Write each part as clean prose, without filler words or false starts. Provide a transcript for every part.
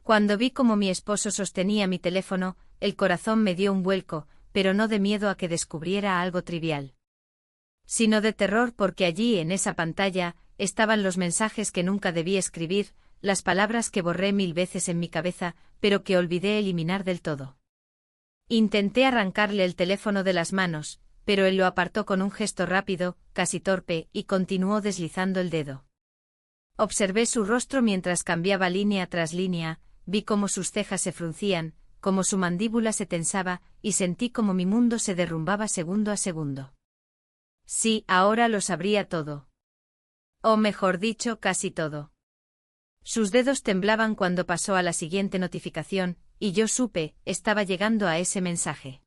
Cuando vi cómo mi esposo sostenía mi teléfono, el corazón me dio un vuelco, pero no de miedo a que descubriera algo trivial, sino de terror porque allí en esa pantalla estaban los mensajes que nunca debí escribir, las palabras que borré 1000 veces en mi cabeza, pero que olvidé eliminar del todo. Intenté arrancarle el teléfono de las manos, pero él lo apartó con un gesto rápido, casi torpe, y continuó deslizando el dedo. Observé su rostro mientras cambiaba línea tras línea, vi cómo sus cejas se fruncían, cómo su mandíbula se tensaba, y sentí cómo mi mundo se derrumbaba segundo a segundo. Sí, ahora lo sabría todo. O mejor dicho, casi todo. Sus dedos temblaban cuando pasó a la siguiente notificación, y yo supe, estaba llegando a ese mensaje.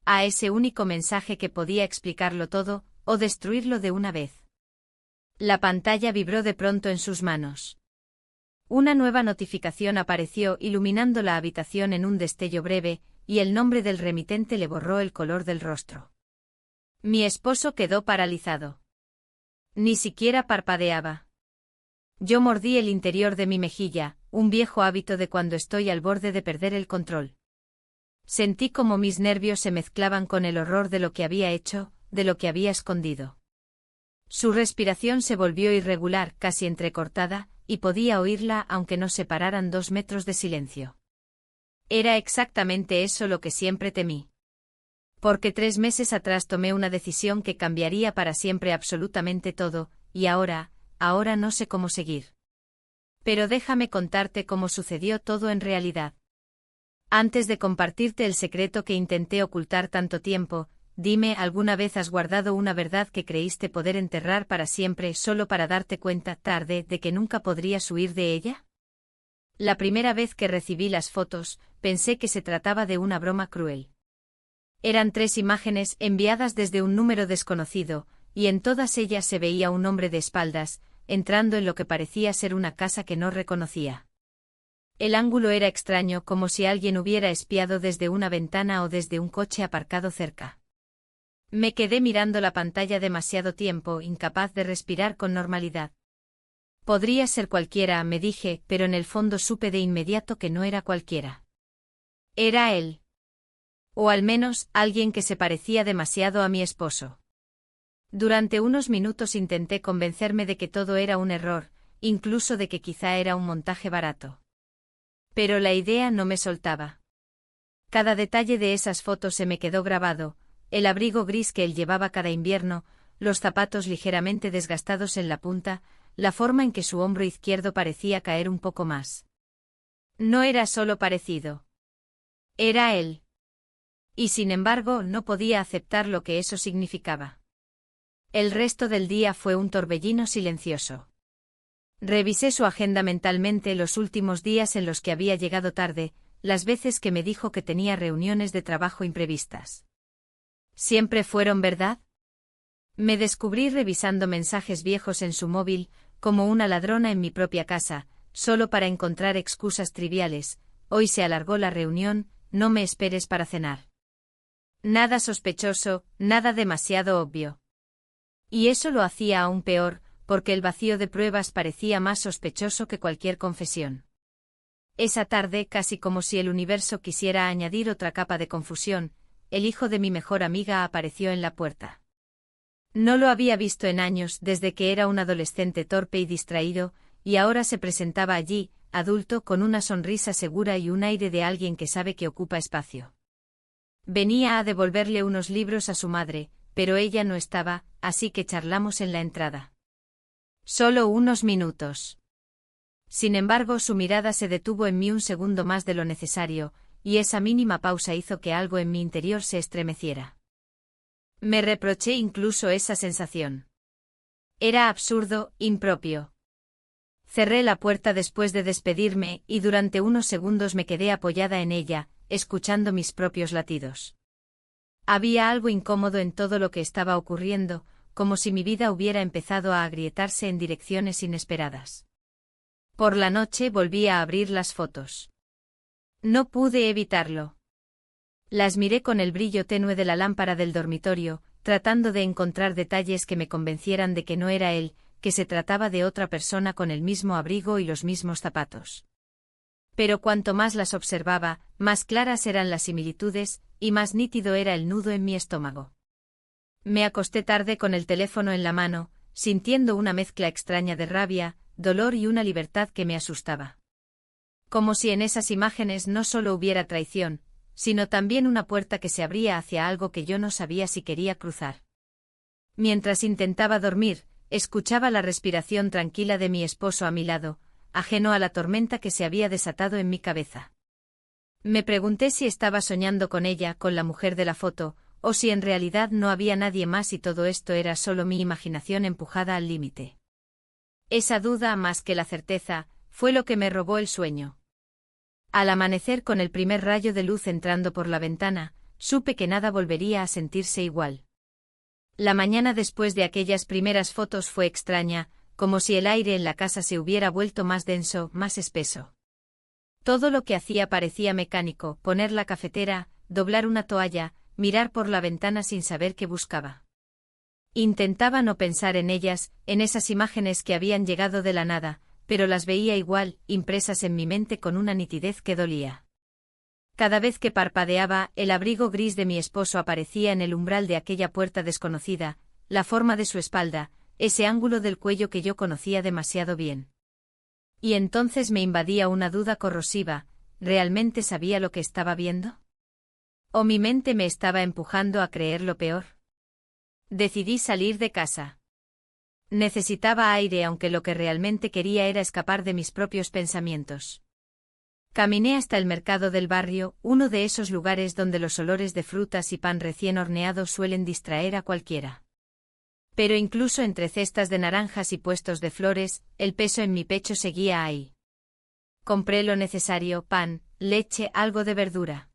A ese único mensaje que podía explicarlo todo, o destruirlo de una vez. La pantalla vibró de pronto en sus manos. Una nueva notificación apareció iluminando la habitación en un destello breve, y el nombre del remitente le borró el color del rostro. Mi esposo quedó paralizado. Ni siquiera parpadeaba. Yo mordí el interior de mi mejilla, un viejo hábito de cuando estoy al borde de perder el control. Sentí como mis nervios se mezclaban con el horror de lo que había hecho, de lo que había escondido. Su respiración se volvió irregular, casi entrecortada, y podía oírla aunque nos separaran 2 metros de silencio. Era exactamente eso lo que siempre temí. Porque 3 meses atrás tomé una decisión que cambiaría para siempre absolutamente todo, y ahora no sé cómo seguir. Pero déjame contarte cómo sucedió todo en realidad. Antes de compartirte el secreto que intenté ocultar tanto tiempo, dime, ¿alguna vez has guardado una verdad que creíste poder enterrar para siempre solo para darte cuenta tarde de que nunca podrías huir de ella? La primera vez que recibí las fotos, pensé que se trataba de una broma cruel. Eran 3 imágenes enviadas desde un número desconocido, y en todas ellas se veía un hombre de espaldas, entrando en lo que parecía ser una casa que no reconocía. El ángulo era extraño, como si alguien hubiera espiado desde una ventana o desde un coche aparcado cerca. Me quedé mirando la pantalla demasiado tiempo, incapaz de respirar con normalidad. Podría ser cualquiera, me dije, pero en el fondo supe de inmediato que no era cualquiera. Era él. O al menos, alguien que se parecía demasiado a mi esposo. Durante unos minutos intenté convencerme de que todo era un error, incluso de que quizá era un montaje barato. Pero la idea no me soltaba. Cada detalle de esas fotos se me quedó grabado, el abrigo gris que él llevaba cada invierno, los zapatos ligeramente desgastados en la punta, la forma en que su hombro izquierdo parecía caer un poco más. No era solo parecido. Era él. Y sin embargo no podía aceptar lo que eso significaba. El resto del día fue un torbellino silencioso. Revisé su agenda mentalmente los últimos días en los que había llegado tarde, las veces que me dijo que tenía reuniones de trabajo imprevistas. ¿Siempre fueron verdad? Me descubrí revisando mensajes viejos en su móvil, como una ladrona en mi propia casa, solo para encontrar excusas triviales. Hoy se alargó la reunión, no me esperes para cenar. Nada sospechoso, nada demasiado obvio. Y eso lo hacía aún peor, porque el vacío de pruebas parecía más sospechoso que cualquier confesión. Esa tarde, casi como si el universo quisiera añadir otra capa de confusión, el hijo de mi mejor amiga apareció en la puerta. No lo había visto en años desde que era un adolescente torpe y distraído, y ahora se presentaba allí, adulto con una sonrisa segura y un aire de alguien que sabe que ocupa espacio. Venía a devolverle unos libros a su madre, pero ella no estaba, así que charlamos en la entrada. Solo unos minutos. Sin embargo, su mirada se detuvo en mí un segundo más de lo necesario, y esa mínima pausa hizo que algo en mi interior se estremeciera. Me reproché incluso esa sensación. Era absurdo, impropio. Cerré la puerta después de despedirme y durante unos segundos me quedé apoyada en ella, escuchando mis propios latidos. Había algo incómodo en todo lo que estaba ocurriendo, como si mi vida hubiera empezado a agrietarse en direcciones inesperadas. Por la noche volví a abrir las fotos. No pude evitarlo. Las miré con el brillo tenue de la lámpara del dormitorio, tratando de encontrar detalles que me convencieran de que no era él, que se trataba de otra persona con el mismo abrigo y los mismos zapatos. Pero cuanto más las observaba, más claras eran las similitudes, y más nítido era el nudo en mi estómago. Me acosté tarde con el teléfono en la mano, sintiendo una mezcla extraña de rabia, dolor y una libertad que me asustaba. Como si en esas imágenes no solo hubiera traición, sino también una puerta que se abría hacia algo que yo no sabía si quería cruzar. Mientras intentaba dormir, escuchaba la respiración tranquila de mi esposo a mi lado, ajeno a la tormenta que se había desatado en mi cabeza. Me pregunté si estaba soñando con ella, con la mujer de la foto, o si en realidad no había nadie más y todo esto era solo mi imaginación empujada al límite. Esa duda, más que la certeza, fue lo que me robó el sueño. Al amanecer, con el primer rayo de luz entrando por la ventana, supe que nada volvería a sentirse igual. La mañana después de aquellas primeras fotos fue extraña, como si el aire en la casa se hubiera vuelto más denso, más espeso. Todo lo que hacía parecía mecánico: poner la cafetera, doblar una toalla, mirar por la ventana sin saber qué buscaba. Intentaba no pensar en ellas, en esas imágenes que habían llegado de la nada, pero las veía igual, impresas en mi mente con una nitidez que dolía. Cada vez que parpadeaba, el abrigo gris de mi esposo aparecía en el umbral de aquella puerta desconocida, la forma de su espalda, ese ángulo del cuello que yo conocía demasiado bien. Y entonces me invadía una duda corrosiva: ¿realmente sabía lo que estaba viendo? ¿O mi mente me estaba empujando a creer lo peor? Decidí salir de casa. Necesitaba aire, aunque lo que realmente quería era escapar de mis propios pensamientos. Caminé hasta el mercado del barrio, uno de esos lugares donde los olores de frutas y pan recién horneado suelen distraer a cualquiera. Pero incluso entre cestas de naranjas y puestos de flores, el peso en mi pecho seguía ahí. Compré lo necesario: pan, leche, algo de verdura.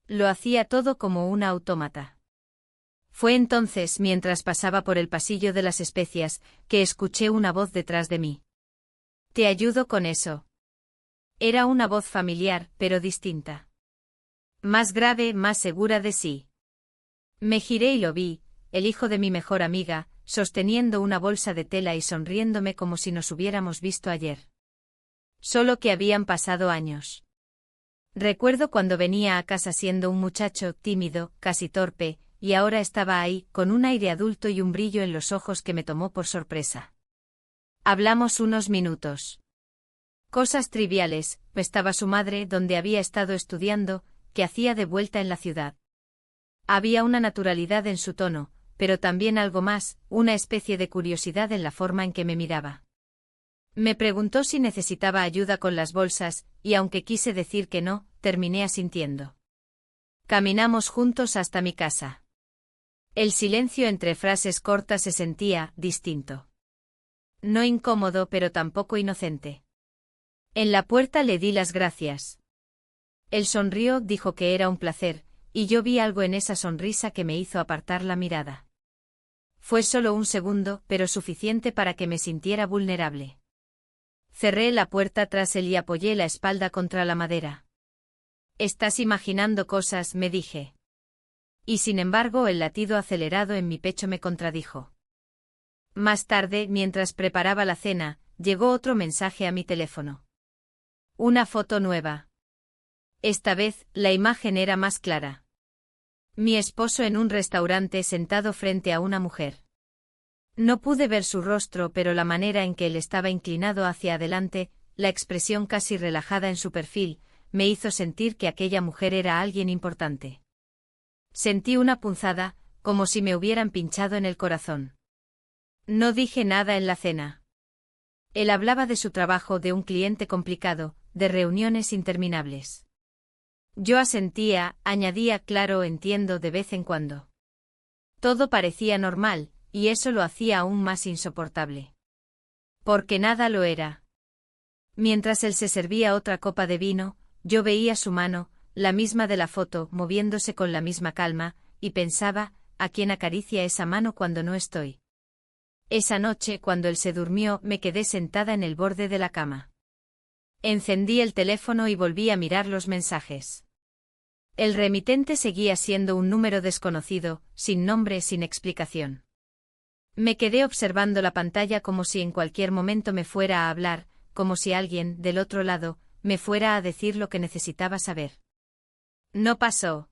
Lo hacía todo como una autómata. Fue entonces, mientras pasaba por el pasillo de las especias, que escuché una voz detrás de mí. «¿Te ayudo con eso?». Era una voz familiar, pero distinta. Más grave, más segura de sí. Me giré y lo vi, el hijo de mi mejor amiga, sosteniendo una bolsa de tela y sonriéndome como si nos hubiéramos visto ayer. Solo que habían pasado años. Recuerdo cuando venía a casa siendo un muchacho tímido, casi torpe, y ahora estaba ahí, con un aire adulto y un brillo en los ojos que me tomó por sorpresa. Hablamos unos minutos. Cosas triviales: estaba su madre, donde había estado estudiando, qué hacía de vuelta en la ciudad. Había una naturalidad en su tono, pero también algo más, una especie de curiosidad en la forma en que me miraba. Me preguntó si necesitaba ayuda con las bolsas, y aunque quise decir que no, terminé asintiendo. Caminamos juntos hasta mi casa. El silencio entre frases cortas se sentía distinto. No incómodo, pero tampoco inocente. En la puerta le di las gracias. Él sonrió, dijo que era un placer, y yo vi algo en esa sonrisa que me hizo apartar la mirada. Fue solo un segundo, pero suficiente para que me sintiera vulnerable. Cerré la puerta tras él y apoyé la espalda contra la madera. «Estás imaginando cosas», me dije. Y sin embargo el latido acelerado en mi pecho me contradijo. Más tarde, mientras preparaba la cena, llegó otro mensaje a mi teléfono. Una foto nueva. Esta vez, la imagen era más clara. Mi esposo en un restaurante sentado frente a una mujer. No pude ver su rostro, pero la manera en que él estaba inclinado hacia adelante, la expresión casi relajada en su perfil, me hizo sentir que aquella mujer era alguien importante. Sentí una punzada, como si me hubieran pinchado en el corazón. No dije nada en la cena. Él hablaba de su trabajo, de un cliente complicado, de reuniones interminables. Yo asentía, añadía: claro, entiendo, de vez en cuando. Todo parecía normal, y eso lo hacía aún más insoportable. Porque nada lo era. Mientras él se servía otra copa de vino, yo veía su mano, la misma de la foto, moviéndose con la misma calma, y pensaba: ¿a quién acaricia esa mano cuando no estoy? Esa noche, cuando él se durmió, me quedé sentada en el borde de la cama. Encendí el teléfono y volví a mirar los mensajes. El remitente seguía siendo un número desconocido, sin nombre, sin explicación. Me quedé observando la pantalla como si en cualquier momento me fuera a hablar, como si alguien, del otro lado, me fuera a decir lo que necesitaba saber. No pasó.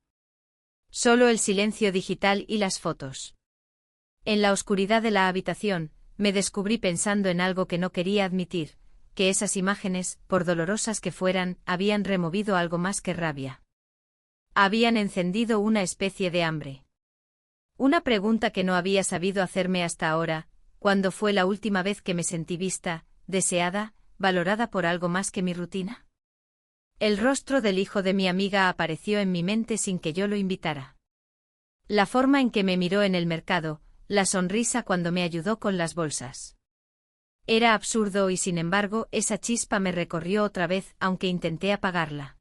Solo el silencio digital y las fotos. En la oscuridad de la habitación, me descubrí pensando en algo que no quería admitir, que esas imágenes, por dolorosas que fueran, habían removido algo más que rabia. Habían encendido una especie de hambre. Una pregunta que no había sabido hacerme hasta ahora: ¿cuándo fue la última vez que me sentí vista, deseada, valorada por algo más que mi rutina? El rostro del hijo de mi amiga apareció en mi mente sin que yo lo invitara. La forma en que me miró en el mercado, la sonrisa cuando me ayudó con las bolsas. Era absurdo y sin embargo esa chispa me recorrió otra vez aunque intenté apagarla.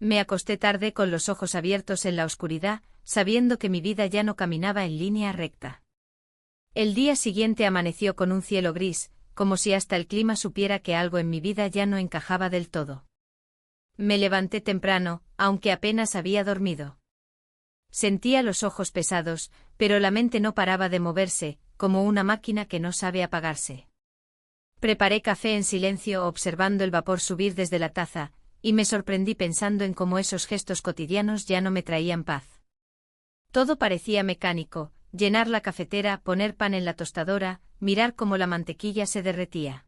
Me acosté tarde con los ojos abiertos en la oscuridad, sabiendo que mi vida ya no caminaba en línea recta. El día siguiente amaneció con un cielo gris, como si hasta el clima supiera que algo en mi vida ya no encajaba del todo. Me levanté temprano, aunque apenas había dormido. Sentía los ojos pesados, pero la mente no paraba de moverse, como una máquina que no sabe apagarse. Preparé café en silencio observando el vapor subir desde la taza, y me sorprendí pensando en cómo esos gestos cotidianos ya no me traían paz. Todo parecía mecánico: llenar la cafetera, poner pan en la tostadora, mirar cómo la mantequilla se derretía.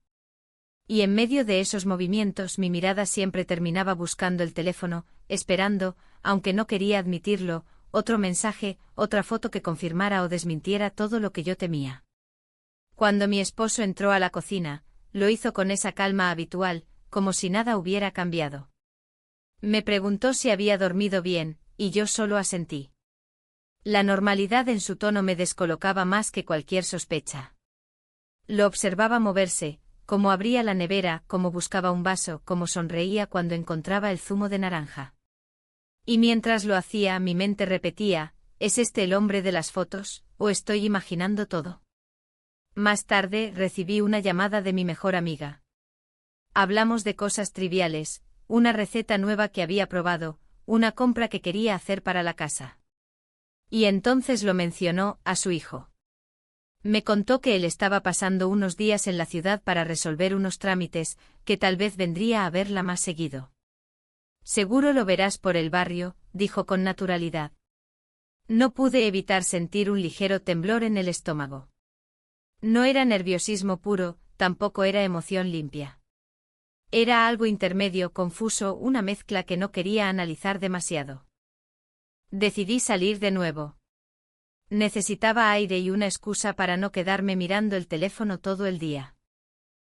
Y en medio de esos movimientos mi mirada siempre terminaba buscando el teléfono, esperando, aunque no quería admitirlo, otro mensaje, otra foto que confirmara o desmintiera todo lo que yo temía. Cuando mi esposo entró a la cocina, lo hizo con esa calma habitual, como si nada hubiera cambiado. Me preguntó si había dormido bien, y yo solo asentí. La normalidad en su tono me descolocaba más que cualquier sospecha. Lo observaba moverse, cómo abría la nevera, cómo buscaba un vaso, cómo sonreía cuando encontraba el zumo de naranja. Y mientras lo hacía, mi mente repetía: ¿es este el hombre de las fotos, o estoy imaginando todo? Más tarde recibí una llamada de mi mejor amiga. Hablamos de cosas triviales, una receta nueva que había probado, una compra que quería hacer para la casa. Y entonces lo mencionó a su hijo. Me contó que él estaba pasando unos días en la ciudad para resolver unos trámites, que tal vez vendría a verla más seguido. Seguro lo verás por el barrio, dijo con naturalidad. No pude evitar sentir un ligero temblor en el estómago. No era nerviosismo puro, tampoco era emoción limpia. Era algo intermedio, confuso, una mezcla que no quería analizar demasiado. Decidí salir de nuevo. Necesitaba aire y una excusa para no quedarme mirando el teléfono todo el día.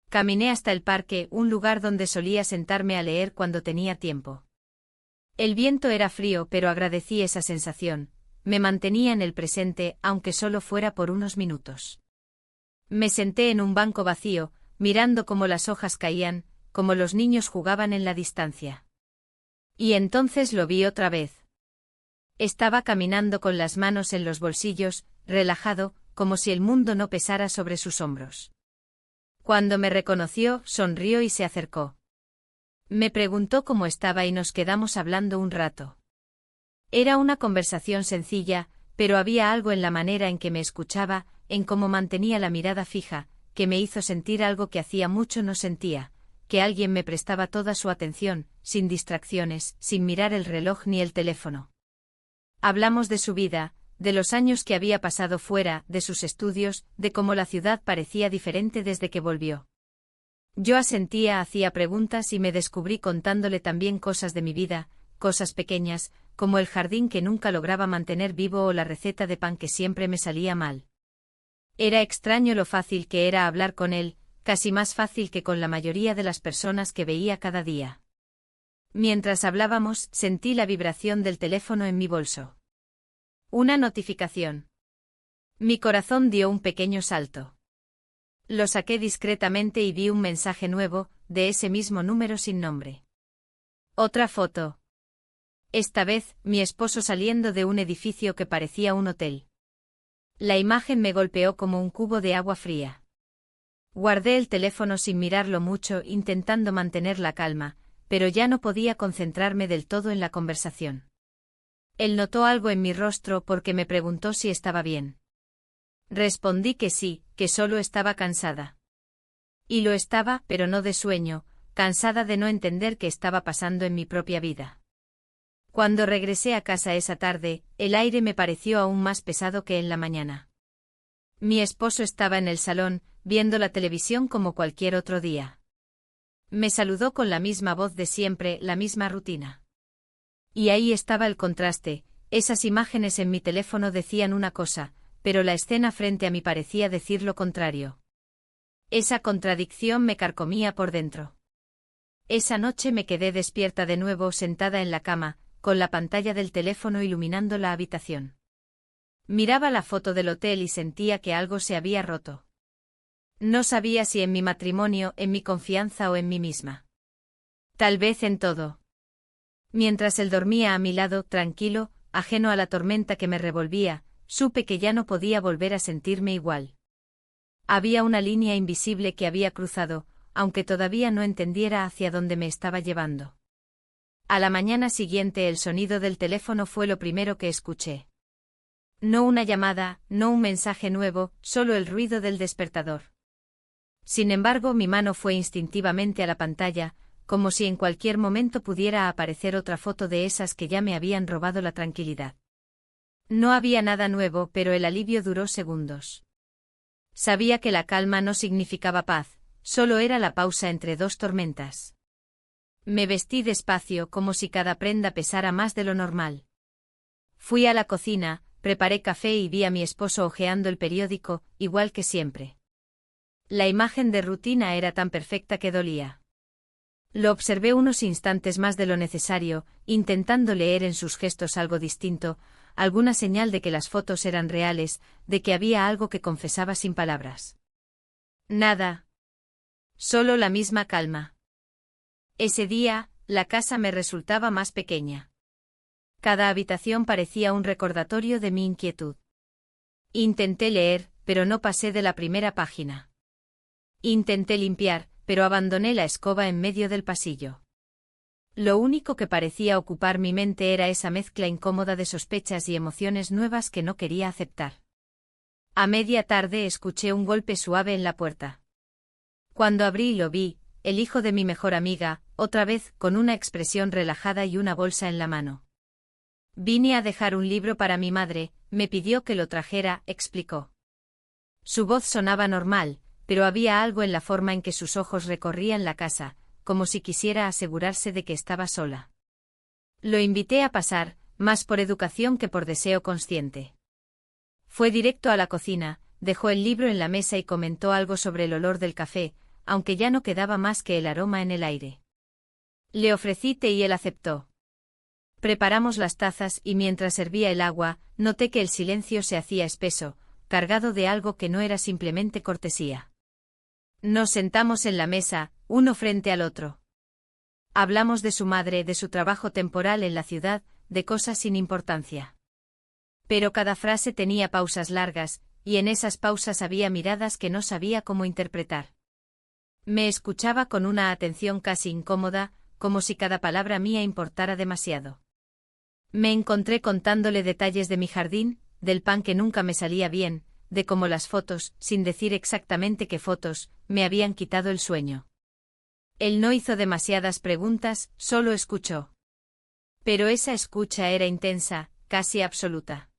Caminé hasta el parque, un lugar donde solía sentarme a leer cuando tenía tiempo. El viento era frío, pero agradecí esa sensación. Me mantenía en el presente, aunque solo fuera por unos minutos. Me senté en un banco vacío, mirando cómo las hojas caían, cómo los niños jugaban en la distancia. Y entonces lo vi otra vez. Estaba caminando con las manos en los bolsillos, relajado, como si el mundo no pesara sobre sus hombros. Cuando me reconoció, sonrió y se acercó. Me preguntó cómo estaba y nos quedamos hablando un rato. Era una conversación sencilla, pero había algo en la manera en que me escuchaba, en cómo mantenía la mirada fija, que me hizo sentir algo que hacía mucho no sentía, que alguien me prestaba toda su atención, sin distracciones, sin mirar el reloj ni el teléfono. Hablamos de su vida, de los años que había pasado fuera, de sus estudios, de cómo la ciudad parecía diferente desde que volvió. Yo asentía, hacía preguntas y me descubrí contándole también cosas de mi vida, cosas pequeñas, como el jardín que nunca lograba mantener vivo o la receta de pan que siempre me salía mal. Era extraño lo fácil que era hablar con él, casi más fácil que con la mayoría de las personas que veía cada día. Mientras hablábamos, sentí la vibración del teléfono en mi bolso. Una notificación. Mi corazón dio un pequeño salto. Lo saqué discretamente y vi un mensaje nuevo, de ese mismo número sin nombre. Otra foto. Esta vez, mi esposo saliendo de un edificio que parecía un hotel. La imagen me golpeó como un cubo de agua fría. Guardé el teléfono sin mirarlo mucho, intentando mantener la calma, pero ya no podía concentrarme del todo en la conversación. Él notó algo en mi rostro porque me preguntó si estaba bien. Respondí que sí, que solo estaba cansada. Y lo estaba, pero no de sueño, cansada de no entender qué estaba pasando en mi propia vida. Cuando regresé a casa esa tarde, el aire me pareció aún más pesado que en la mañana. Mi esposo estaba en el salón, viendo la televisión como cualquier otro día. Me saludó con la misma voz de siempre, la misma rutina. Y ahí estaba el contraste, esas imágenes en mi teléfono decían una cosa, pero la escena frente a mí parecía decir lo contrario. Esa contradicción me carcomía por dentro. Esa noche me quedé despierta de nuevo sentada en la cama, con la pantalla del teléfono iluminando la habitación. Miraba la foto del hotel y sentía que algo se había roto. No sabía si en mi matrimonio, en mi confianza o en mí misma. Tal vez en todo. Mientras él dormía a mi lado, tranquilo, ajeno a la tormenta que me revolvía, supe que ya no podía volver a sentirme igual. Había una línea invisible que había cruzado, aunque todavía no entendiera hacia dónde me estaba llevando. A la mañana siguiente el sonido del teléfono fue lo primero que escuché. No una llamada, no un mensaje nuevo, solo el ruido del despertador. Sin embargo, mi mano fue instintivamente a la pantalla, como si en cualquier momento pudiera aparecer otra foto de esas que ya me habían robado la tranquilidad. No había nada nuevo, pero el alivio duró segundos. Sabía que la calma no significaba paz, solo era la pausa entre dos tormentas. Me vestí despacio como si cada prenda pesara más de lo normal. Fui a la cocina, preparé café y vi a mi esposo hojeando el periódico, igual que siempre. La imagen de rutina era tan perfecta que dolía. Lo observé unos instantes más de lo necesario, intentando leer en sus gestos algo distinto, alguna señal de que las fotos eran reales, de que había algo que confesaba sin palabras. Nada. Solo la misma calma. Ese día, la casa me resultaba más pequeña. Cada habitación parecía un recordatorio de mi inquietud. Intenté leer, pero no pasé de la primera página. Intenté limpiar, pero abandoné la escoba en medio del pasillo. Lo único que parecía ocupar mi mente era esa mezcla incómoda de sospechas y emociones nuevas que no quería aceptar. A media tarde escuché un golpe suave en la puerta. Cuando abrí lo vi, el hijo de mi mejor amiga, otra vez con una expresión relajada y una bolsa en la mano. Vine a dejar un libro para mi madre, me pidió que lo trajera, explicó. Su voz sonaba normal, pero había algo en la forma en que sus ojos recorrían la casa, como si quisiera asegurarse de que estaba sola. Lo invité a pasar, más por educación que por deseo consciente. Fue directo a la cocina, dejó el libro en la mesa y comentó algo sobre el olor del café, aunque ya no quedaba más que el aroma en el aire. Le ofrecí té y él aceptó. Preparamos las tazas y mientras servía el agua, noté que el silencio se hacía espeso, cargado de algo que no era simplemente cortesía. Nos sentamos en la mesa, uno frente al otro. Hablamos de su madre, de su trabajo temporal en la ciudad, de cosas sin importancia. Pero cada frase tenía pausas largas, y en esas pausas había miradas que no sabía cómo interpretar. Me escuchaba con una atención casi incómoda, como si cada palabra mía importara demasiado. Me encontré contándole detalles de mi jardín, del pan que nunca me salía bien, de cómo las fotos, sin decir exactamente qué fotos, me habían quitado el sueño. Él no hizo demasiadas preguntas, solo escuchó. Pero esa escucha era intensa, casi absoluta.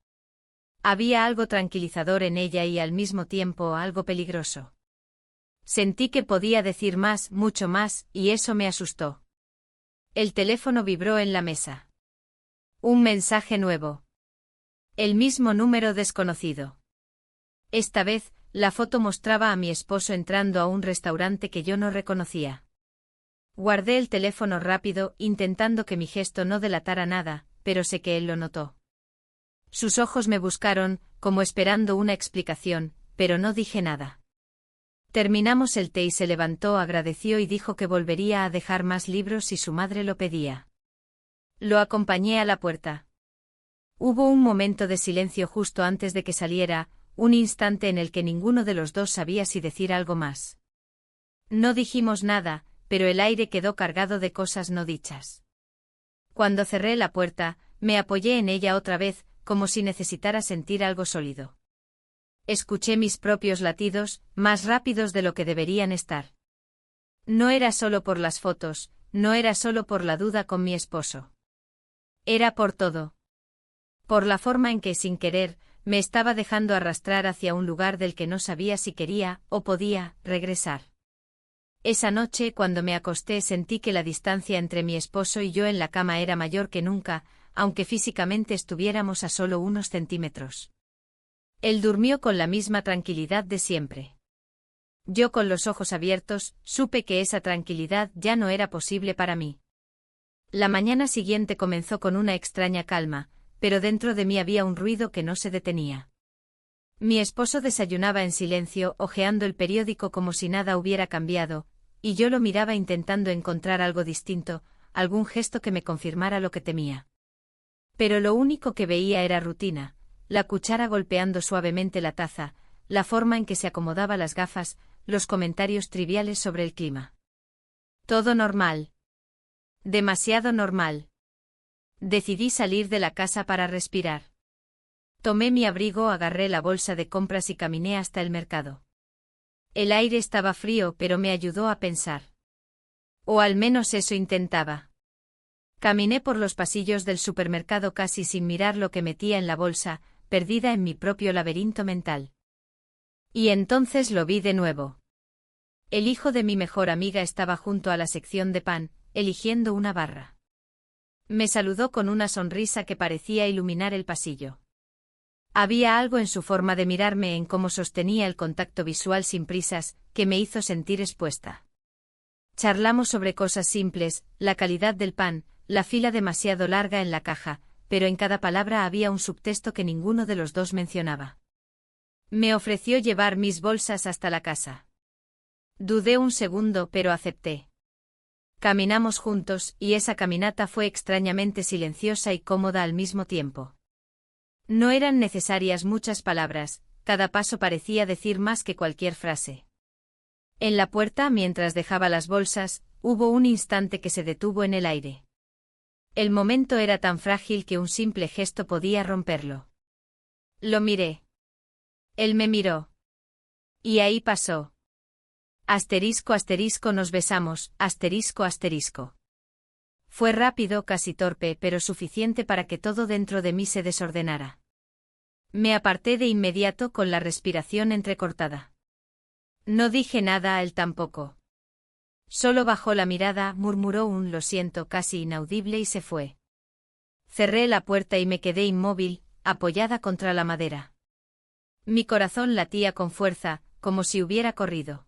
Había algo tranquilizador en ella y al mismo tiempo algo peligroso. Sentí que podía decir más, mucho más, y eso me asustó. El teléfono vibró en la mesa. Un mensaje nuevo. El mismo número desconocido. Esta vez, la foto mostraba a mi esposo entrando a un restaurante que yo no reconocía. Guardé el teléfono rápido, intentando que mi gesto no delatara nada, pero sé que él lo notó. Sus ojos me buscaron, como esperando una explicación, pero no dije nada. Terminamos el té y se levantó, agradeció y dijo que volvería a dejar más libros si su madre lo pedía. Lo acompañé a la puerta. Hubo un momento de silencio justo antes de que saliera, un instante en el que ninguno de los dos sabía si decir algo más. No dijimos nada, pero el aire quedó cargado de cosas no dichas. Cuando cerré la puerta, me apoyé en ella otra vez, como si necesitara sentir algo sólido. Escuché mis propios latidos, más rápidos de lo que deberían estar. No era solo por las fotos, no era solo por la duda con mi esposo. Era por todo. Por la forma en que, sin querer, me estaba dejando arrastrar hacia un lugar del que no sabía si quería, o podía, regresar. Esa noche, cuando me acosté, sentí que la distancia entre mi esposo y yo en la cama era mayor que nunca, aunque físicamente estuviéramos a solo unos centímetros. Él durmió con la misma tranquilidad de siempre. Yo, con los ojos abiertos, supe que esa tranquilidad ya no era posible para mí. La mañana siguiente comenzó con una extraña calma, pero dentro de mí había un ruido que no se detenía. Mi esposo desayunaba en silencio, hojeando el periódico como si nada hubiera cambiado, y yo lo miraba intentando encontrar algo distinto, algún gesto que me confirmara lo que temía. Pero lo único que veía era rutina, la cuchara golpeando suavemente la taza, la forma en que se acomodaba las gafas, los comentarios triviales sobre el clima. Todo normal. Demasiado normal. Decidí salir de la casa para respirar. Tomé mi abrigo, agarré la bolsa de compras y caminé hasta el mercado. El aire estaba frío, pero me ayudó a pensar. O al menos eso intentaba. Caminé por los pasillos del supermercado casi sin mirar lo que metía en la bolsa, perdida en mi propio laberinto mental. Y entonces lo vi de nuevo. El hijo de mi mejor amiga estaba junto a la sección de pan, eligiendo una barra. Me saludó con una sonrisa que parecía iluminar el pasillo. Había algo en su forma de mirarme, en cómo sostenía el contacto visual sin prisas, que me hizo sentir expuesta. Charlamos sobre cosas simples, la calidad del pan, la fila demasiado larga en la caja, pero en cada palabra había un subtexto que ninguno de los dos mencionaba. Me ofreció llevar mis bolsas hasta la casa. Dudé un segundo, pero acepté. Caminamos juntos, y esa caminata fue extrañamente silenciosa y cómoda al mismo tiempo. No eran necesarias muchas palabras, cada paso parecía decir más que cualquier frase. En la puerta, mientras dejaba las bolsas, hubo un instante que se detuvo en el aire. El momento era tan frágil que un simple gesto podía romperlo. Lo miré. Él me miró. Y ahí pasó. Asterisco asterisco nos besamos, asterisco asterisco. Fue rápido, casi torpe, pero suficiente para que todo dentro de mí se desordenara. Me aparté de inmediato con la respiración entrecortada. No dije nada a él tampoco. Solo bajó la mirada, murmuró un lo siento casi inaudible y se fue. Cerré la puerta y me quedé inmóvil, apoyada contra la madera. Mi corazón latía con fuerza, como si hubiera corrido.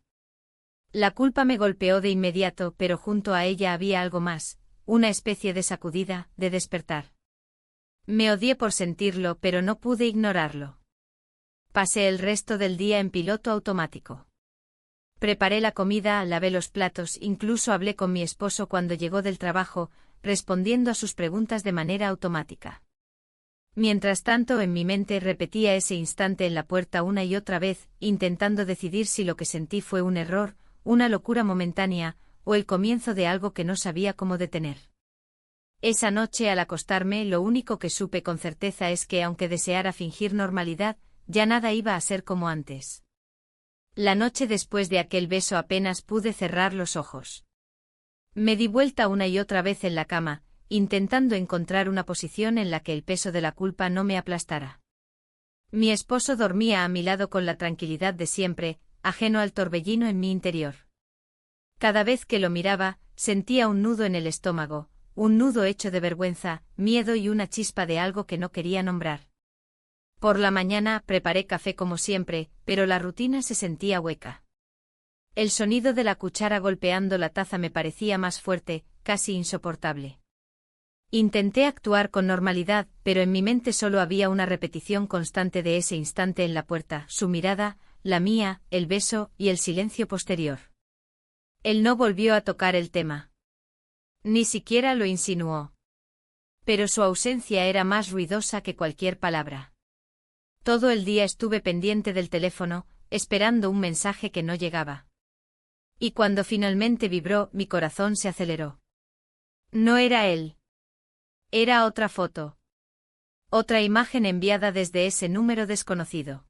La culpa me golpeó de inmediato, pero junto a ella había algo más, una especie de sacudida, de despertar. Me odié por sentirlo, pero no pude ignorarlo. Pasé el resto del día en piloto automático. Preparé la comida, lavé los platos, incluso hablé con mi esposo cuando llegó del trabajo, respondiendo a sus preguntas de manera automática. Mientras tanto, en mi mente repetía ese instante en la puerta una y otra vez, intentando decidir si lo que sentí fue un error, una locura momentánea, o el comienzo de algo que no sabía cómo detener. Esa noche, al acostarme, lo único que supe con certeza es que, aunque deseara fingir normalidad, ya nada iba a ser como antes. La noche después de aquel beso apenas pude cerrar los ojos. Me di vuelta una y otra vez en la cama, intentando encontrar una posición en la que el peso de la culpa no me aplastara. Mi esposo dormía a mi lado con la tranquilidad de siempre, ajeno al torbellino en mi interior. Cada vez que lo miraba, sentía un nudo en el estómago, un nudo hecho de vergüenza, miedo y una chispa de algo que no quería nombrar. Por la mañana preparé café como siempre, pero la rutina se sentía hueca. El sonido de la cuchara golpeando la taza me parecía más fuerte, casi insoportable. Intenté actuar con normalidad, pero en mi mente solo había una repetición constante de ese instante en la puerta, su mirada, la mía, el beso y el silencio posterior. Él no volvió a tocar el tema. Ni siquiera lo insinuó. Pero su ausencia era más ruidosa que cualquier palabra. Todo el día estuve pendiente del teléfono, esperando un mensaje que no llegaba. Y cuando finalmente vibró, mi corazón se aceleró. No era él. Era otra foto. Otra imagen enviada desde ese número desconocido.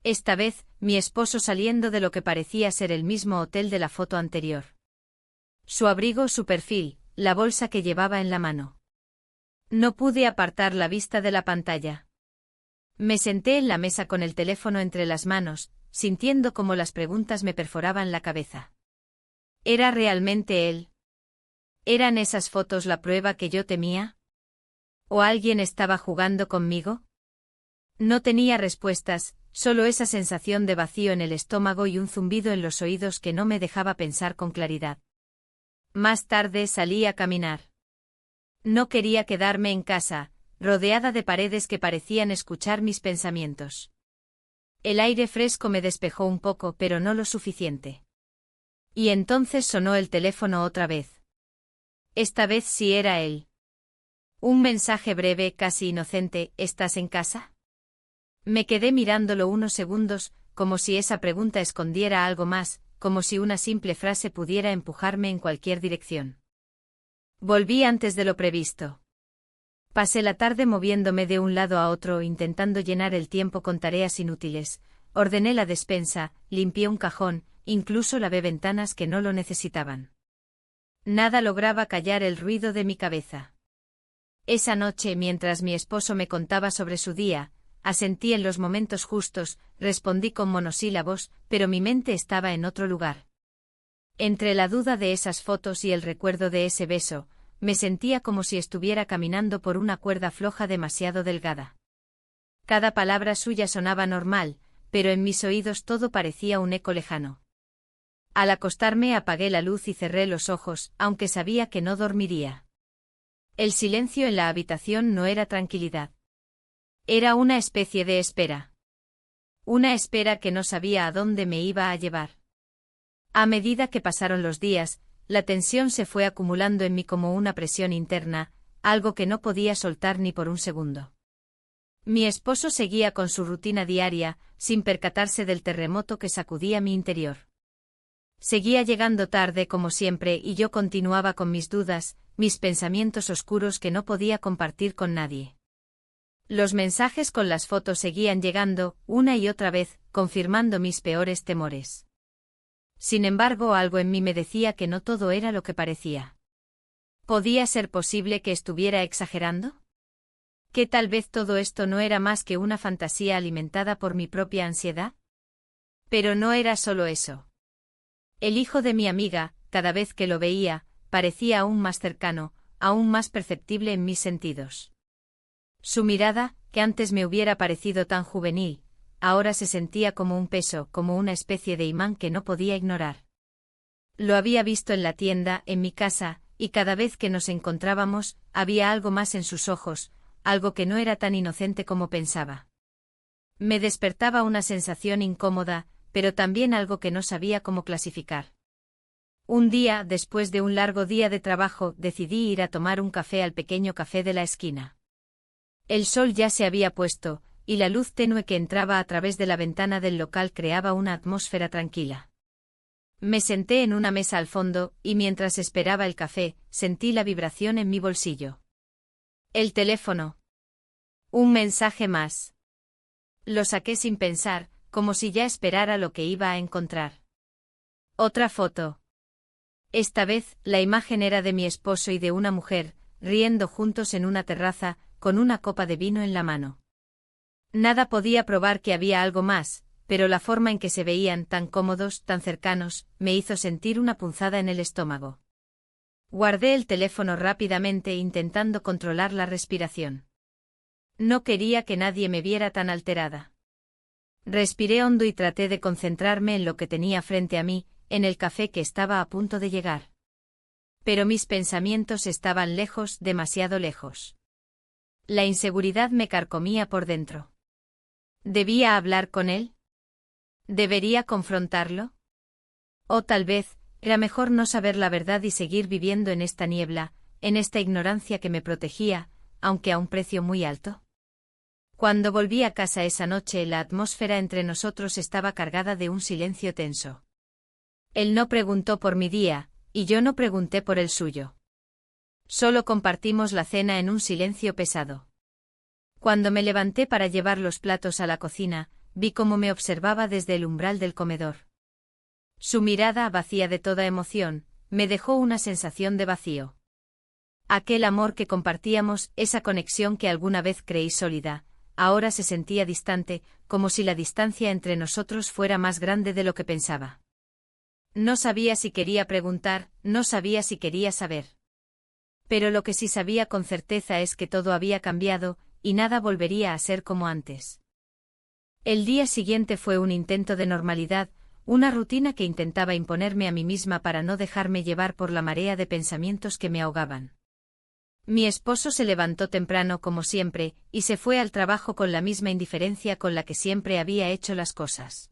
Esta vez, mi esposo saliendo de lo que parecía ser el mismo hotel de la foto anterior. Su abrigo, su perfil, la bolsa que llevaba en la mano. No pude apartar la vista de la pantalla. Me senté en la mesa con el teléfono entre las manos, sintiendo cómo las preguntas me perforaban la cabeza. ¿Era realmente él? ¿Eran esas fotos la prueba que yo temía? ¿O alguien estaba jugando conmigo? No tenía respuestas, solo esa sensación de vacío en el estómago y un zumbido en los oídos que no me dejaba pensar con claridad. Más tarde salí a caminar. No quería quedarme en casa, rodeada de paredes que parecían escuchar mis pensamientos. El aire fresco me despejó un poco, pero no lo suficiente. Y entonces sonó el teléfono otra vez. Esta vez sí era él. Un mensaje breve, casi inocente: ¿estás en casa? Me quedé mirándolo unos segundos, como si esa pregunta escondiera algo más, como si una simple frase pudiera empujarme en cualquier dirección. Volví antes de lo previsto. Pasé la tarde moviéndome de un lado a otro, intentando llenar el tiempo con tareas inútiles. Ordené la despensa, limpié un cajón, incluso lavé ventanas que no lo necesitaban. Nada lograba callar el ruido de mi cabeza. Esa noche, mientras mi esposo me contaba sobre su día, asentí en los momentos justos, respondí con monosílabos, pero mi mente estaba en otro lugar. Entre la duda de esas fotos y el recuerdo de ese beso, me sentía como si estuviera caminando por una cuerda floja demasiado delgada. Cada palabra suya sonaba normal, pero en mis oídos todo parecía un eco lejano. Al acostarme apagué la luz y cerré los ojos, aunque sabía que no dormiría. El silencio en la habitación no era tranquilidad. Era una especie de espera. Una espera que no sabía a dónde me iba a llevar. A medida que pasaron los días, la tensión se fue acumulando en mí como una presión interna, algo que no podía soltar ni por un segundo. Mi esposo seguía con su rutina diaria, sin percatarse del terremoto que sacudía mi interior. Seguía llegando tarde como siempre y yo continuaba con mis dudas, mis pensamientos oscuros que no podía compartir con nadie. Los mensajes con las fotos seguían llegando, una y otra vez, confirmando mis peores temores. Sin embargo, algo en mí me decía que no todo era lo que parecía. ¿Podía ser posible que estuviera exagerando? ¿Que tal vez todo esto no era más que una fantasía alimentada por mi propia ansiedad? Pero no era solo eso. El hijo de mi amiga, cada vez que lo veía, parecía aún más cercano, aún más perceptible en mis sentidos. Su mirada, que antes me hubiera parecido tan juvenil, ahora se sentía como un peso, como una especie de imán que no podía ignorar. Lo había visto en la tienda, en mi casa, y cada vez que nos encontrábamos, había algo más en sus ojos, algo que no era tan inocente como pensaba. Me despertaba una sensación incómoda, pero también algo que no sabía cómo clasificar. Un día, después de un largo día de trabajo, decidí ir a tomar un café al pequeño café de la esquina. El sol ya se había puesto, y la luz tenue que entraba a través de la ventana del local creaba una atmósfera tranquila. Me senté en una mesa al fondo, y mientras esperaba el café, sentí la vibración en mi bolsillo. El teléfono. Un mensaje más. Lo saqué sin pensar, como si ya esperara lo que iba a encontrar. Otra foto. Esta vez, la imagen era de mi esposo y de una mujer, riendo juntos en una terraza, con una copa de vino en la mano. Nada podía probar que había algo más, pero la forma en que se veían, tan cómodos, tan cercanos, me hizo sentir una punzada en el estómago. Guardé el teléfono rápidamente intentando controlar la respiración. No quería que nadie me viera tan alterada. Respiré hondo y traté de concentrarme en lo que tenía frente a mí, en el café que estaba a punto de llegar. Pero mis pensamientos estaban lejos, demasiado lejos. La inseguridad me carcomía por dentro. ¿Debía hablar con él? ¿Debería confrontarlo? O tal vez, era mejor no saber la verdad y seguir viviendo en esta niebla, en esta ignorancia que me protegía, aunque a un precio muy alto. Cuando volví a casa esa noche, la atmósfera entre nosotros estaba cargada de un silencio tenso. Él no preguntó por mi día, y yo no pregunté por el suyo. Solo compartimos la cena en un silencio pesado. Cuando me levanté para llevar los platos a la cocina, vi cómo me observaba desde el umbral del comedor. Su mirada, vacía de toda emoción, me dejó una sensación de vacío. Aquel amor que compartíamos, esa conexión que alguna vez creí sólida, ahora se sentía distante, como si la distancia entre nosotros fuera más grande de lo que pensaba. No sabía si quería preguntar, no sabía si quería saber. Pero lo que sí sabía con certeza es que todo había cambiado, y nada volvería a ser como antes. El día siguiente fue un intento de normalidad, una rutina que intentaba imponerme a mí misma para no dejarme llevar por la marea de pensamientos que me ahogaban. Mi esposo se levantó temprano como siempre, y se fue al trabajo con la misma indiferencia con la que siempre había hecho las cosas.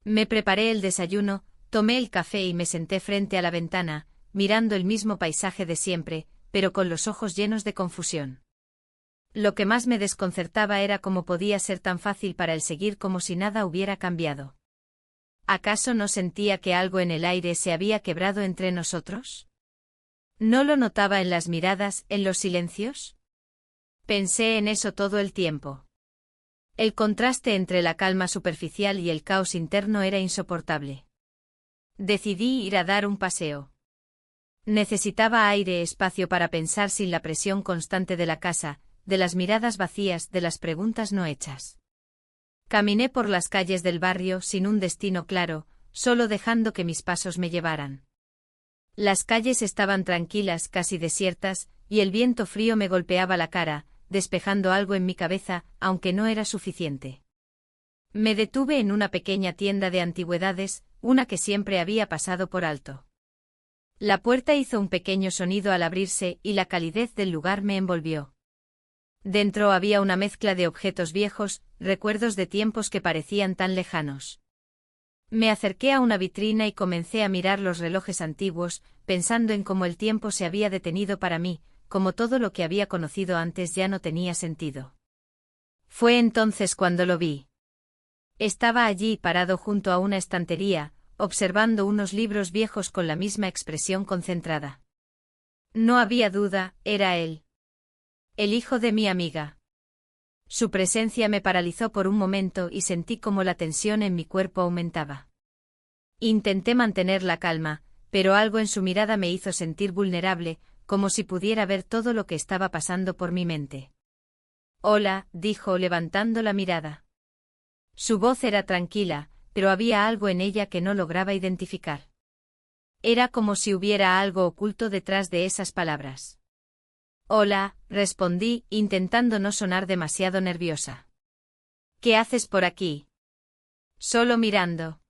Me preparé el desayuno, tomé el café y me senté frente a la ventana, mirando el mismo paisaje de siempre, pero con los ojos llenos de confusión. Lo que más me desconcertaba era cómo podía ser tan fácil para él seguir como si nada hubiera cambiado. ¿Acaso no sentía que algo en el aire se había quebrado entre nosotros? ¿No lo notaba en las miradas, en los silencios? Pensé en eso todo el tiempo. El contraste entre la calma superficial y el caos interno era insoportable. Decidí ir a dar un paseo. Necesitaba aire, espacio para pensar sin la presión constante de la casa, de las miradas vacías, de las preguntas no hechas. Caminé por las calles del barrio sin un destino claro, solo dejando que mis pasos me llevaran. Las calles estaban tranquilas, casi desiertas, y el viento frío me golpeaba la cara, despejando algo en mi cabeza, aunque no era suficiente. Me detuve en una pequeña tienda de antigüedades, una que siempre había pasado por alto. La puerta hizo un pequeño sonido al abrirse y la calidez del lugar me envolvió. Dentro había una mezcla de objetos viejos, recuerdos de tiempos que parecían tan lejanos. Me acerqué a una vitrina y comencé a mirar los relojes antiguos, pensando en cómo el tiempo se había detenido para mí, como todo lo que había conocido antes ya no tenía sentido. Fue entonces cuando lo vi. Estaba allí parado junto a una estantería, observando unos libros viejos con la misma expresión concentrada. No había duda, era él. El hijo de mi amiga. Su presencia me paralizó por un momento y sentí como la tensión en mi cuerpo aumentaba. Intenté mantener la calma, pero algo en su mirada me hizo sentir vulnerable, como si pudiera ver todo lo que estaba pasando por mi mente. Hola, dijo levantando la mirada. Su voz era tranquila, pero había algo en ella que no lograba identificar. Era como si hubiera algo oculto detrás de esas palabras. Hola, respondí, intentando no sonar demasiado nerviosa. ¿Qué haces por aquí? Solo mirando.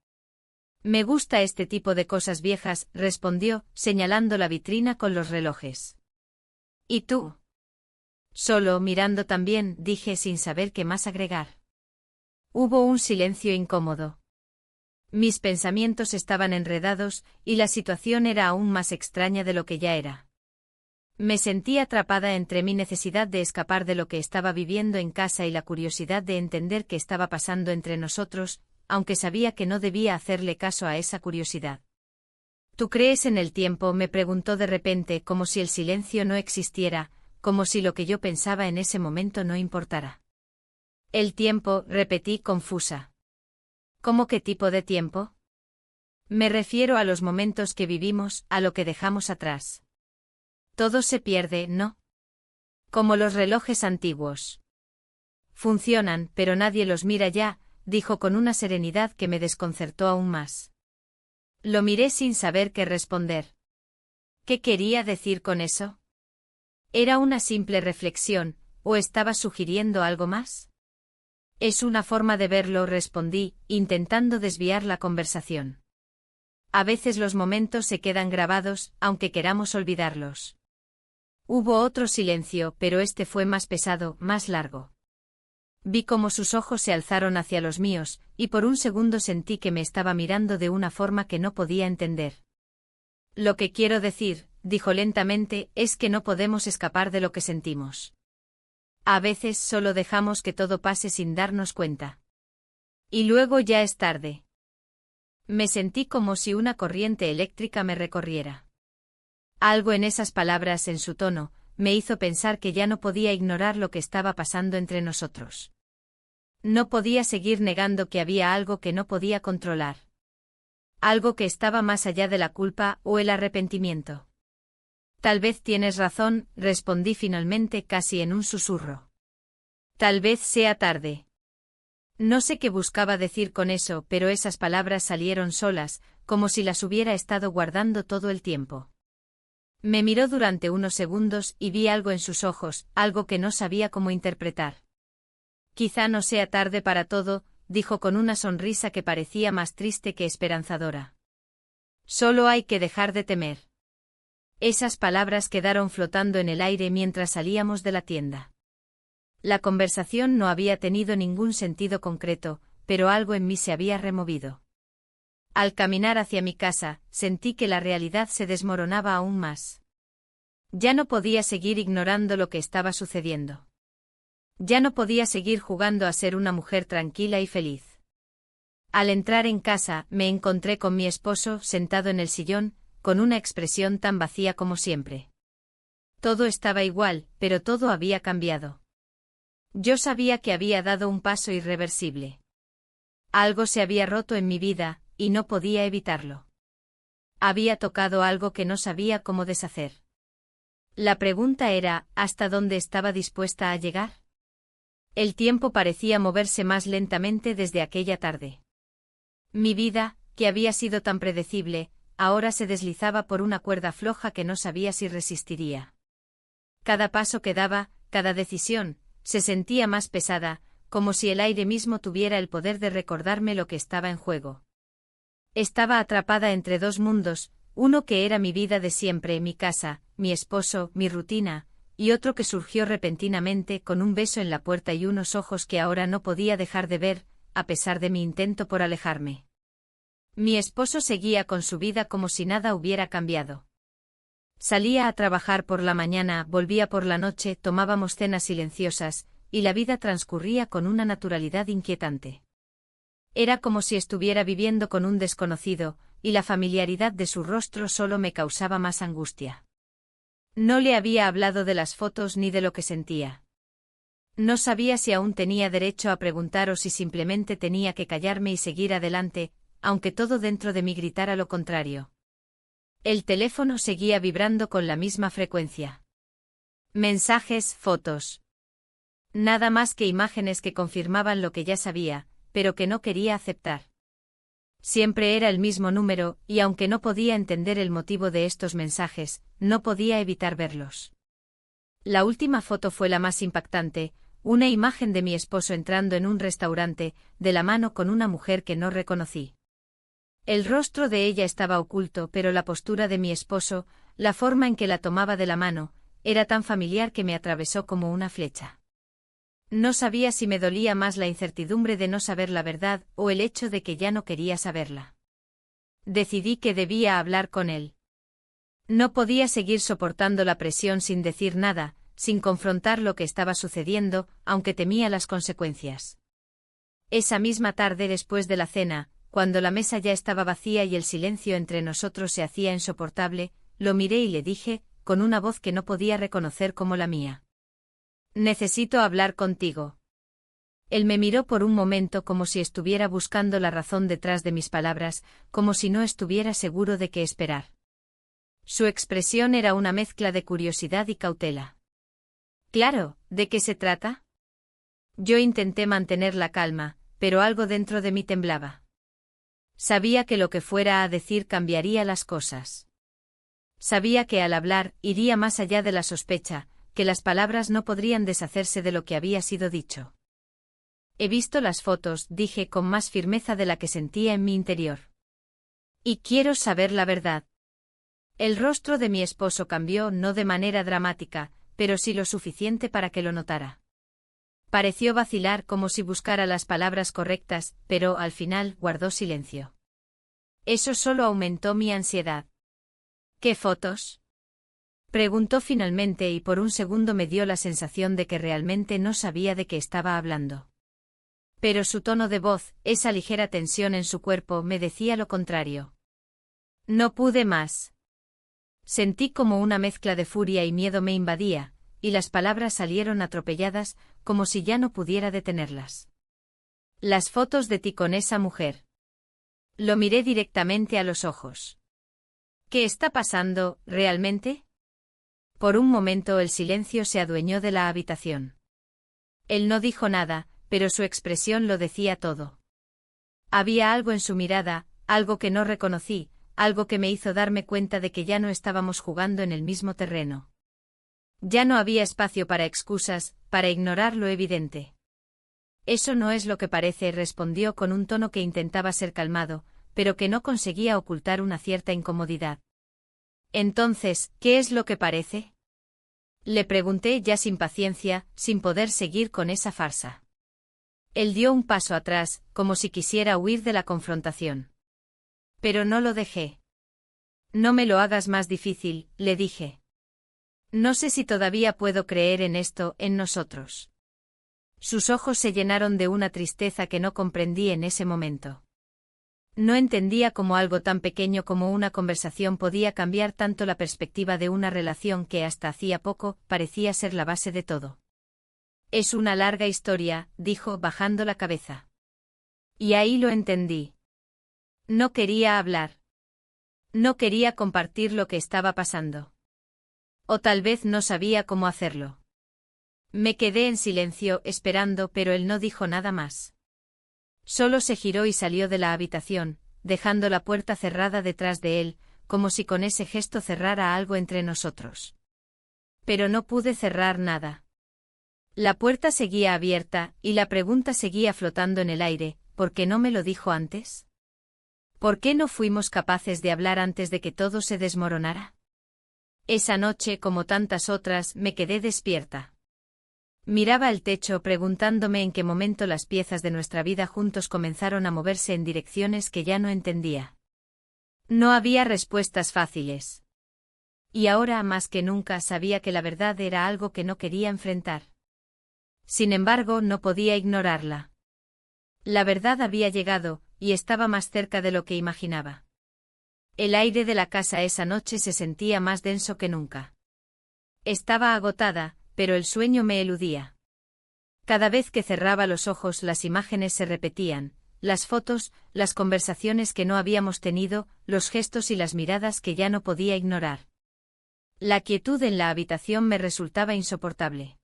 Me gusta este tipo de cosas viejas, respondió, señalando la vitrina con los relojes. ¿Y tú? Solo mirando también, dije sin saber qué más agregar. Hubo un silencio incómodo. Mis pensamientos estaban enredados, y la situación era aún más extraña de lo que ya era. Me sentí atrapada entre mi necesidad de escapar de lo que estaba viviendo en casa y la curiosidad de entender qué estaba pasando entre nosotros, aunque sabía que no debía hacerle caso a esa curiosidad. ¿Tú crees en el tiempo?, me preguntó de repente, como si el silencio no existiera, como si lo que yo pensaba en ese momento no importara. El tiempo, repetí confusa. ¿Cómo qué tipo de tiempo? Me refiero a los momentos que vivimos, a lo que dejamos atrás. Todo se pierde, ¿no? Como los relojes antiguos. Funcionan, pero nadie los mira ya, dijo con una serenidad que me desconcertó aún más. Lo miré sin saber qué responder. ¿Qué quería decir con eso? ¿Era una simple reflexión, o estaba sugiriendo algo más? Es una forma de verlo, respondí, intentando desviar la conversación. A veces los momentos se quedan grabados, aunque queramos olvidarlos. Hubo otro silencio, pero este fue más pesado, más largo. Vi cómo sus ojos se alzaron hacia los míos, y por un segundo sentí que me estaba mirando de una forma que no podía entender. Lo que quiero decir, dijo lentamente, es que no podemos escapar de lo que sentimos. A veces solo dejamos que todo pase sin darnos cuenta. Y luego ya es tarde. Me sentí como si una corriente eléctrica me recorriera. Algo en esas palabras, en su tono, me hizo pensar que ya no podía ignorar lo que estaba pasando entre nosotros. No podía seguir negando que había algo que no podía controlar. Algo que estaba más allá de la culpa o el arrepentimiento. Tal vez tienes razón, respondí finalmente casi en un susurro. Tal vez sea tarde. No sé qué buscaba decir con eso, pero esas palabras salieron solas, como si las hubiera estado guardando todo el tiempo. Me miró durante unos segundos y vi algo en sus ojos, algo que no sabía cómo interpretar. Quizá no sea tarde para todo, dijo con una sonrisa que parecía más triste que esperanzadora. Solo hay que dejar de temer. Esas palabras quedaron flotando en el aire mientras salíamos de la tienda. La conversación no había tenido ningún sentido concreto, pero algo en mí se había removido. Al caminar hacia mi casa, sentí que la realidad se desmoronaba aún más. Ya no podía seguir ignorando lo que estaba sucediendo. Ya no podía seguir jugando a ser una mujer tranquila y feliz. Al entrar en casa, me encontré con mi esposo sentado en el sillón, con una expresión tan vacía como siempre. Todo estaba igual, pero todo había cambiado. Yo sabía que había dado un paso irreversible. Algo se había roto en mi vida, y no podía evitarlo. Había tocado algo que no sabía cómo deshacer. La pregunta era, ¿hasta dónde estaba dispuesta a llegar? El tiempo parecía moverse más lentamente desde aquella tarde. Mi vida, que había sido tan predecible, ahora se deslizaba por una cuerda floja que no sabía si resistiría. Cada paso que daba, cada decisión, se sentía más pesada, como si el aire mismo tuviera el poder de recordarme lo que estaba en juego. Estaba atrapada entre dos mundos, uno que era mi vida de siempre, mi casa, mi esposo, mi rutina, y otro que surgió repentinamente con un beso en la puerta y unos ojos que ahora no podía dejar de ver, a pesar de mi intento por alejarme. Mi esposo seguía con su vida como si nada hubiera cambiado. Salía a trabajar por la mañana, volvía por la noche, tomábamos cenas silenciosas, y la vida transcurría con una naturalidad inquietante. Era como si estuviera viviendo con un desconocido, y la familiaridad de su rostro solo me causaba más angustia. No le había hablado de las fotos ni de lo que sentía. No sabía si aún tenía derecho a preguntar o si simplemente tenía que callarme y seguir adelante, aunque todo dentro de mí gritara lo contrario. El teléfono seguía vibrando con la misma frecuencia. Mensajes, fotos. Nada más que imágenes que confirmaban lo que ya sabía, pero que no quería aceptar. Siempre era el mismo número, y aunque no podía entender el motivo de estos mensajes, no podía evitar verlos. La última foto fue la más impactante, una imagen de mi esposo entrando en un restaurante, de la mano con una mujer que no reconocí. El rostro de ella estaba oculto, pero la postura de mi esposo, la forma en que la tomaba de la mano, era tan familiar que me atravesó como una flecha. No sabía si me dolía más la incertidumbre de no saber la verdad o el hecho de que ya no quería saberla. Decidí que debía hablar con él. No podía seguir soportando la presión sin decir nada, sin confrontar lo que estaba sucediendo, aunque temía las consecuencias. Esa misma tarde después de la cena, cuando la mesa ya estaba vacía y el silencio entre nosotros se hacía insoportable, lo miré y le dije, con una voz que no podía reconocer como la mía. Necesito hablar contigo. Él me miró por un momento como si estuviera buscando la razón detrás de mis palabras, como si no estuviera seguro de qué esperar. Su expresión era una mezcla de curiosidad y cautela. Claro, ¿de qué se trata? Yo intenté mantener la calma, pero algo dentro de mí temblaba. Sabía que lo que fuera a decir cambiaría las cosas. Sabía que al hablar iría más allá de la sospecha, que las palabras no podrían deshacerse de lo que había sido dicho. He visto las fotos, dije con más firmeza de la que sentía en mi interior. Y quiero saber la verdad. El rostro de mi esposo cambió no de manera dramática, pero sí lo suficiente para que lo notara. Pareció vacilar como si buscara las palabras correctas, pero al final guardó silencio. Eso solo aumentó mi ansiedad. ¿Qué fotos? Preguntó finalmente y por un segundo me dio la sensación de que realmente no sabía de qué estaba hablando. Pero su tono de voz, esa ligera tensión en su cuerpo, me decía lo contrario. No pude más. Sentí como una mezcla de furia y miedo me invadía, y las palabras salieron atropelladas, como si ya no pudiera detenerlas. Las fotos de ti con esa mujer. Lo miré directamente a los ojos. ¿Qué está pasando, realmente? Por un momento el silencio se adueñó de la habitación. Él no dijo nada, pero su expresión lo decía todo. Había algo en su mirada, algo que no reconocí, algo que me hizo darme cuenta de que ya no estábamos jugando en el mismo terreno. Ya no había espacio para excusas, para ignorar lo evidente. Eso no es lo que parece, respondió con un tono que intentaba ser calmado, pero que no conseguía ocultar una cierta incomodidad. Entonces, ¿qué es lo que parece? Le pregunté ya sin paciencia, sin poder seguir con esa farsa. Él dio un paso atrás, como si quisiera huir de la confrontación. Pero no lo dejé. No me lo hagas más difícil, le dije. No sé si todavía puedo creer en esto, en nosotros. Sus ojos se llenaron de una tristeza que no comprendí en ese momento. No entendía cómo algo tan pequeño como una conversación podía cambiar tanto la perspectiva de una relación que hasta hacía poco parecía ser la base de todo. Es una larga historia, dijo bajando la cabeza. Y ahí lo entendí. No quería hablar. No quería compartir lo que estaba pasando. O tal vez no sabía cómo hacerlo. Me quedé en silencio esperando, pero él no dijo nada más. Solo se giró y salió de la habitación, dejando la puerta cerrada detrás de él, como si con ese gesto cerrara algo entre nosotros. Pero no pude cerrar nada. La puerta seguía abierta, y la pregunta seguía flotando en el aire, ¿por qué no me lo dijo antes? ¿Por qué no fuimos capaces de hablar antes de que todo se desmoronara? Esa noche, como tantas otras, me quedé despierta. Miraba el techo preguntándome en qué momento las piezas de nuestra vida juntos comenzaron a moverse en direcciones que ya no entendía. No había respuestas fáciles. Y ahora más que nunca sabía que la verdad era algo que no quería enfrentar. Sin embargo, no podía ignorarla. La verdad había llegado, y estaba más cerca de lo que imaginaba. El aire de la casa esa noche se sentía más denso que nunca. Estaba agotada, pero el sueño me eludía. Cada vez que cerraba los ojos las imágenes se repetían, las fotos, las conversaciones que no habíamos tenido, los gestos y las miradas que ya no podía ignorar. La quietud en la habitación me resultaba insoportable.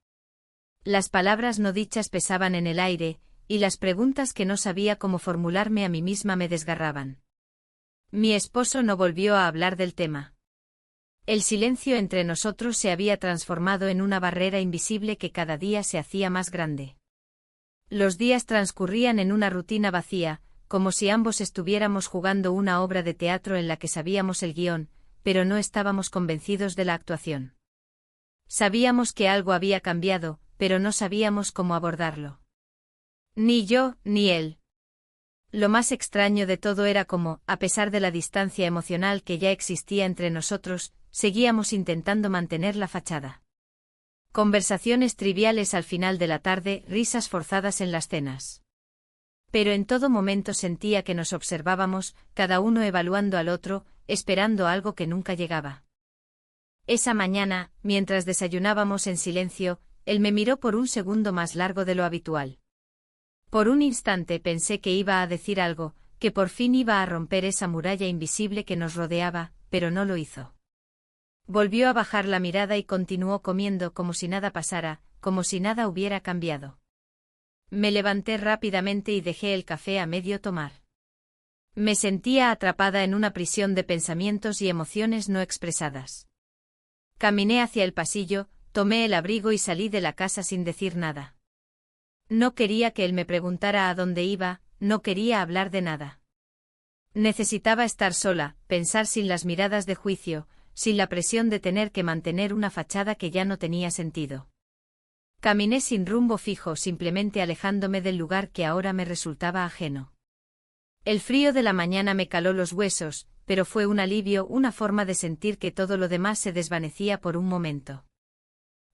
Las palabras no dichas pesaban en el aire, y las preguntas que no sabía cómo formularme a mí misma me desgarraban. Mi esposo no volvió a hablar del tema. El silencio entre nosotros se había transformado en una barrera invisible que cada día se hacía más grande. Los días transcurrían en una rutina vacía, como si ambos estuviéramos jugando una obra de teatro en la que sabíamos el guión, pero no estábamos convencidos de la actuación. Sabíamos que algo había cambiado, pero no sabíamos cómo abordarlo. Ni yo, ni él. Lo más extraño de todo era cómo, a pesar de la distancia emocional que ya existía entre nosotros, seguíamos intentando mantener la fachada. Conversaciones triviales al final de la tarde, risas forzadas en las cenas. Pero en todo momento sentía que nos observábamos, cada uno evaluando al otro, esperando algo que nunca llegaba. Esa mañana, mientras desayunábamos en silencio, él me miró por un segundo más largo de lo habitual. Por un instante pensé que iba a decir algo, que por fin iba a romper esa muralla invisible que nos rodeaba, pero no lo hizo. Volvió a bajar la mirada y continuó comiendo como si nada pasara, como si nada hubiera cambiado. Me levanté rápidamente y dejé el café a medio tomar. Me sentía atrapada en una prisión de pensamientos y emociones no expresadas. Caminé hacia el pasillo, tomé el abrigo y salí de la casa sin decir nada. No quería que él me preguntara a dónde iba, no quería hablar de nada. Necesitaba estar sola, pensar sin las miradas de juicio, sin la presión de tener que mantener una fachada que ya no tenía sentido. Caminé sin rumbo fijo, simplemente alejándome del lugar que ahora me resultaba ajeno. El frío de la mañana me caló los huesos, pero fue un alivio, una forma de sentir que todo lo demás se desvanecía por un momento.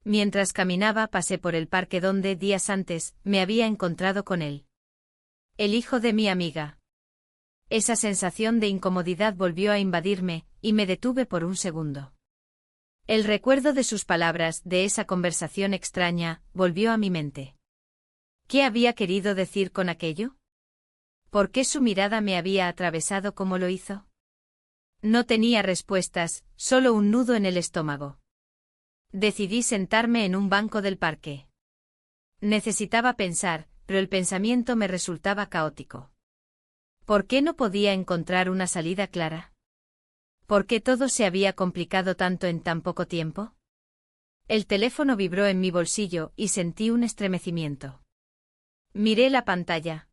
Mientras caminaba pasé por el parque donde, días antes, me había encontrado con él. El hijo de mi amiga. Esa sensación de incomodidad volvió a invadirme, y me detuve por un segundo. El recuerdo de sus palabras, de esa conversación extraña, volvió a mi mente. ¿Qué había querido decir con aquello? ¿Por qué su mirada me había atravesado como lo hizo? No tenía respuestas, solo un nudo en el estómago. Decidí sentarme en un banco del parque. Necesitaba pensar, pero el pensamiento me resultaba caótico. ¿Por qué no podía encontrar una salida clara? ¿Por qué todo se había complicado tanto en tan poco tiempo? El teléfono vibró en mi bolsillo y sentí un estremecimiento. Miré la pantalla.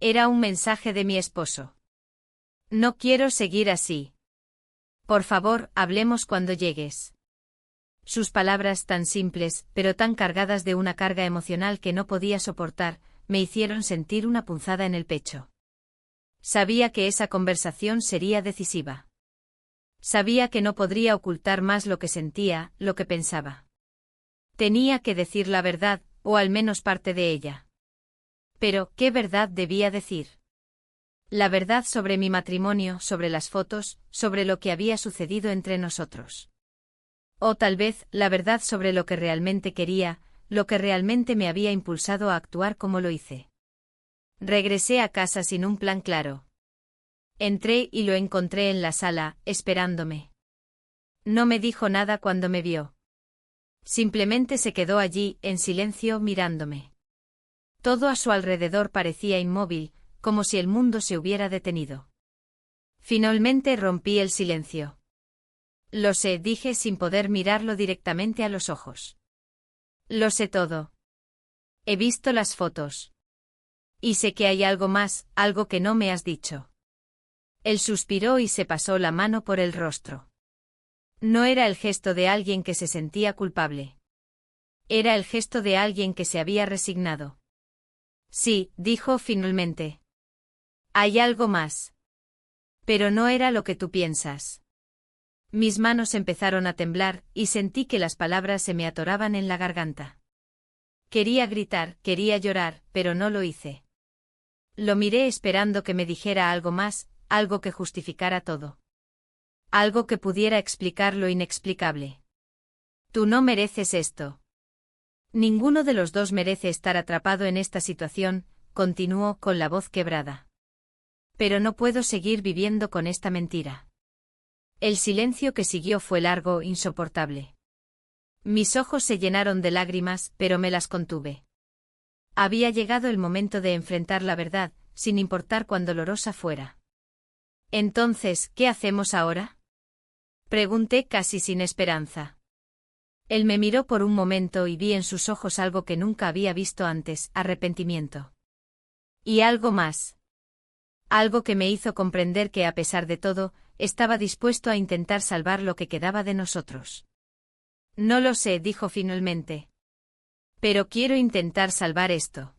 Era un mensaje de mi esposo. No quiero seguir así. Por favor, hablemos cuando llegues. Sus palabras tan simples, pero tan cargadas de una carga emocional que no podía soportar, me hicieron sentir una punzada en el pecho. Sabía que esa conversación sería decisiva. Sabía que no podría ocultar más lo que sentía, lo que pensaba. Tenía que decir la verdad, o al menos parte de ella. Pero, ¿qué verdad debía decir? La verdad sobre mi matrimonio, sobre las fotos, sobre lo que había sucedido entre nosotros. O tal vez, la verdad sobre lo que realmente quería, lo que realmente me había impulsado a actuar como lo hice. Regresé a casa sin un plan claro. Entré y lo encontré en la sala, esperándome. No me dijo nada cuando me vio. Simplemente se quedó allí, en silencio, mirándome. Todo a su alrededor parecía inmóvil, como si el mundo se hubiera detenido. Finalmente rompí el silencio. Lo sé, dije sin poder mirarlo directamente a los ojos. Lo sé todo. He visto las fotos. Y sé que hay algo más, algo que no me has dicho. Él suspiró y se pasó la mano por el rostro. No era el gesto de alguien que se sentía culpable. Era el gesto de alguien que se había resignado. Sí, dijo finalmente. Hay algo más. Pero no era lo que tú piensas. Mis manos empezaron a temblar, y sentí que las palabras se me atoraban en la garganta. Quería gritar, quería llorar, pero no lo hice. Lo miré esperando que me dijera algo más, algo que justificara todo. Algo que pudiera explicar lo inexplicable. Tú no mereces esto. Ninguno de los dos merece estar atrapado en esta situación, continuó con la voz quebrada. Pero no puedo seguir viviendo con esta mentira. El silencio que siguió fue largo, insoportable. Mis ojos se llenaron de lágrimas, pero me las contuve. Había llegado el momento de enfrentar la verdad, sin importar cuán dolorosa fuera. Entonces, ¿qué hacemos ahora? Pregunté casi sin esperanza. Él me miró por un momento y vi en sus ojos algo que nunca había visto antes, arrepentimiento. Y algo más. Algo que me hizo comprender que a pesar de todo, estaba dispuesto a intentar salvar lo que quedaba de nosotros. No lo sé, dijo finalmente. Pero quiero intentar salvar esto.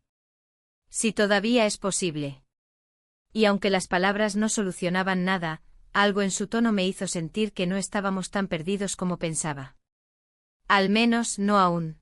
Si todavía es posible. Y aunque las palabras no solucionaban nada, algo en su tono me hizo sentir que no estábamos tan perdidos como pensaba. Al menos no aún.